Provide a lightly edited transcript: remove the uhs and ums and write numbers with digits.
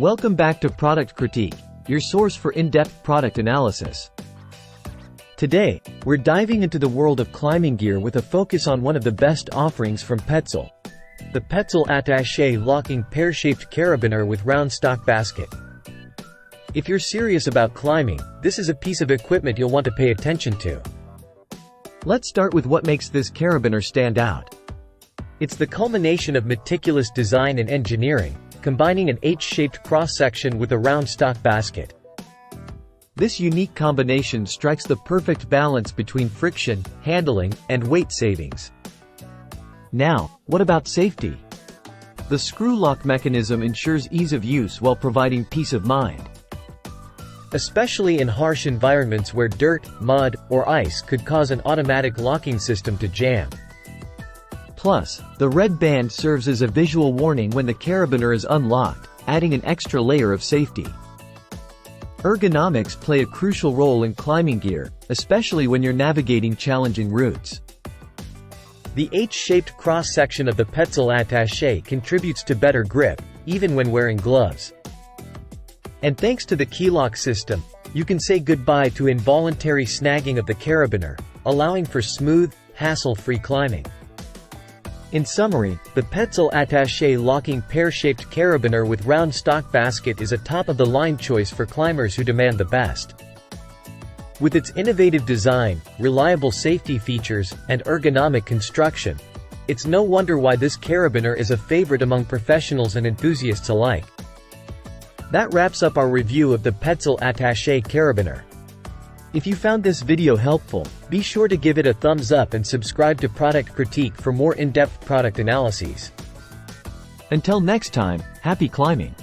Welcome back to Product Critique, your source for in-depth product analysis. Today, we're diving into the world of climbing gear with a focus on one of the best offerings from Petzl. The Petzl Attache locking pear-shaped carabiner with round stock basket. If you're serious about climbing, this is a piece of equipment you'll want to pay attention to. Let's start with what makes this carabiner stand out. It's the culmination of meticulous design and engineering, combining an H-shaped cross-section with a round stock basket. This unique combination strikes the perfect balance between friction, handling, and weight savings. Now, what about safety? The screw lock mechanism ensures ease of use while providing peace of mind. Especially in harsh environments where dirt, mud, or ice could cause an automatic locking system to jam. Plus, the red band serves as a visual warning when the carabiner is unlocked, adding an extra layer of safety. Ergonomics play a crucial role in climbing gear, especially when you're navigating challenging routes. The H-shaped cross-section of the Petzl Attache contributes to better grip, even when wearing gloves. And thanks to the keylock system, you can say goodbye to involuntary snagging of the carabiner, allowing for smooth, hassle-free climbing. In summary, the Petzl Attache locking pear-shaped carabiner with round stock basket is a top-of-the-line choice for climbers who demand the best. With its innovative design, reliable safety features, and ergonomic construction, it's no wonder why this carabiner is a favorite among professionals and enthusiasts alike. That wraps up our review of the Petzl Attache carabiner. If you found this video helpful, be sure to give it a thumbs up and subscribe to Product Critique for more in-depth product analyses. Until next time, happy climbing!